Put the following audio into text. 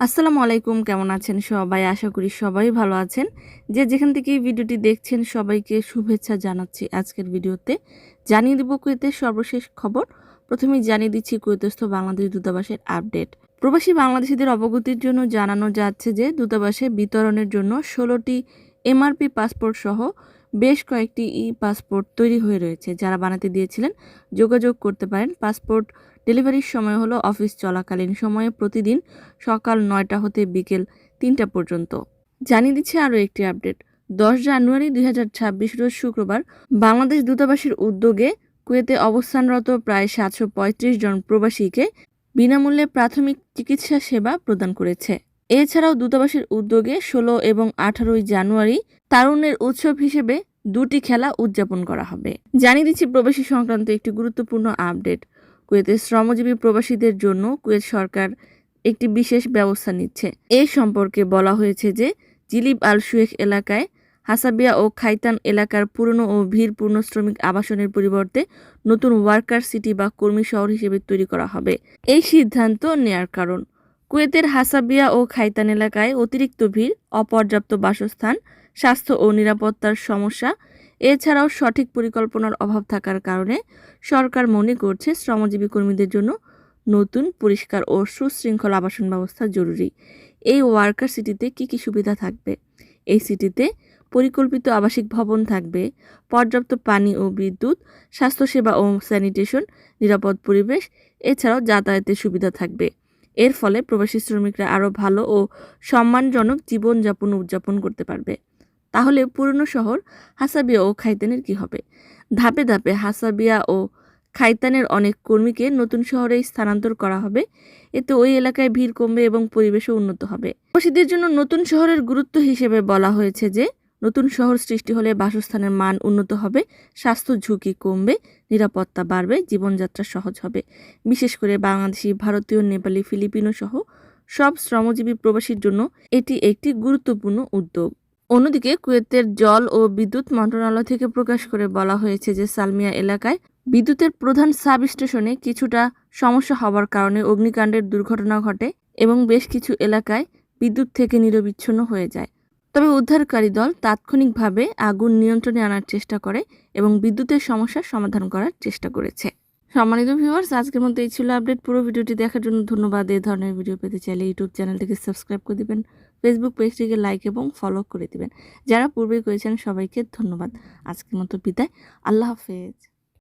আসসালামু আলাইকুম, কেমন আছেন সবাই? আশা করি সবাই ভালো আছেন। যে যেখান থেকে এই ভিডিওটি দেখছেন সবাইকে শুভেচ্ছা জানাচ্ছি। আজকের ভিডিওতে জানিয়ে দিব কুয়েতের সর্বশেষ খবর। প্রথমেই জানিয়ে দিচ্ছি কুয়েতস্থ বাংলাদেশ দূতাবাসের আপডেট। প্রবাসী বাংলাদেশিদের অবগতির জন্য জানানো যাচ্ছে যে দূতাবাসে বিতরণের জন্য 16টি এমআরপি পাসপোর্ট সহ বেশ কয়েকটি পাসপোর্ট তৈরি হয়ে রয়েছে। যারা বানাতে দিয়েছিলেন যোগাযোগ করতে পারেন। পাসপোর্ট ডেলিভারির সময় হলো অফিস চলাকালীন সময়ে প্রতিদিন সকাল 9টা হতে বিকেল 3টা পর্যন্ত। জানিয়ে দিচ্ছে আরও একটি আপডেট। 10 জানুয়ারি 2026 রোজ শুক্রবার বাংলাদেশ দূতাবাসের উদ্যোগে কুয়েতে অবস্থানরত প্রায় 735 জন প্রবাসীকে বিনামূল্যে প্রাথমিক চিকিৎসা সেবা প্রদান করেছে। এছাড়াও দূতাবাসের উদ্যোগে 16 এবং 18 জানুয়ারি তারুণ্যের উৎসব হিসেবে দুটি খেলা উদযাপন করা হবে। জানিয়ে দিচ্ছি প্রবাসী সংক্রান্ত একটি গুরুত্বপূর্ণ আপডেট। কুয়েতের শ্রমজীবী প্রবাসীদের জন্য কুয়েত সরকার একটি বিশেষ ব্যবস্থা নিচ্ছে। এই সম্পর্কে বলা হয়েছে যে জিলিব আল শুয়েখ এলাকায় হাসাবিয়া ও খাইতান এলাকার পুরনো ও ভিড়পূর্ণ শ্রমিক আবাসনের পরিবর্তে নতুন ওয়ার্কার সিটি বা কর্মী শহর হিসেবে তৈরি করা হবে। এই সিদ্ধান্ত নেয়ার কারণ কুয়েতের হাসাবিয়া ও খাইতান এলাকায় অতিরিক্ত ভিড়, অপর্যাপ্ত বাসস্থান, স্বাস্থ্য ও নিরাপত্তার সমস্যা, এছাড়াও সঠিক পরিকল্পনার অভাব থাকার কারণে সরকার মনে করছে শ্রমজীবী কর্মীদের জন্য নতুন, পরিষ্কার ও সুশৃঙ্খল আবাসন ব্যবস্থা জরুরি। এই ওয়ার্কার সিটিতে কি কি সুবিধা থাকবে? এই সিটিতে পরিকল্পিত আবাসিক ভবন থাকবে, পর্যাপ্ত পানি ও বিদ্যুৎ, স্বাস্থ্যসেবা ও স্যানিটেশন, নিরাপদ পরিবেশ, এছাড়াও যাতায়াতের সুবিধা থাকবে। এর ফলে প্রবাসী শ্রমিকরা আরও ভালো ও সম্মানজনক জীবনযাপন উদযাপন করতে পারবে। তাহলে পুরনো শহর হাসাবিয়া ও খাইতানের কি হবে? ধাপে ধাপে হাসাবিয়া ও খাইতানের অনেক কর্মীকে নতুন শহরে স্থানান্তর করা হবে। এতে ওই এলাকায় ভিড় কমবে এবং পরিবেশও উন্নত হবে। প্রবাসীদের জন্য নতুন শহরের গুরুত্ব হিসেবে বলা হয়েছে যে নতুন শহর সৃষ্টি হলে বাসস্থানের মান উন্নত হবে, স্বাস্থ্য ঝুঁকি কমবে, নিরাপত্তা বাড়বে, জীবনযাত্রা সহজ হবে। বিশেষ করে বাংলাদেশি, ভারতীয়, নেপালি, ফিলিপিনো সহ সব শ্রমজীবী প্রবাসীর জন্য এটি একটি গুরুত্বপূর্ণ উদ্যোগ। অন্যদিকে কুয়েতের জল ও বিদ্যুৎ মন্ত্রণালয় থেকে প্রকাশ করে বলা হয়েছে যে সালমিয়া এলাকায় বিদ্যুতের প্রধান সাব স্টেশনে কিছুটা সমস্যা হওয়ার কারণে অগ্নিকাণ্ডের দুর্ঘটনা ঘটে এবং বেশ কিছু এলাকায় বিদ্যুৎ থেকে নিরবিচ্ছিন্ন হয়ে যায়। তবে উদ্ধারকারী দল তাৎক্ষণিকভাবে আগুন নিয়ন্ত্রণে আনার চেষ্টা করে এবং বিদ্যুতের সমস্যার সমাধান করার চেষ্টা করেছে। সম্মানিত ভিউয়ার্স, আজকের মতো এই ছিল আপডেট। পুরো ভিডিওটি দেখার জন্য ধন্যবাদ। এই ধরনের ভিডিও পেতে চাইলে ইউটিউব চ্যানেলটিকে সাবস্ক্রাইব করে দিবেন, ফেসবুক পেজটিকে লাইক এবং ফলো করে দিবেন। যারা পূর্বে করেছেন সবাইকে ধন্যবাদ। আজকের মতো বিদায়। আল্লাহ হাফেজ।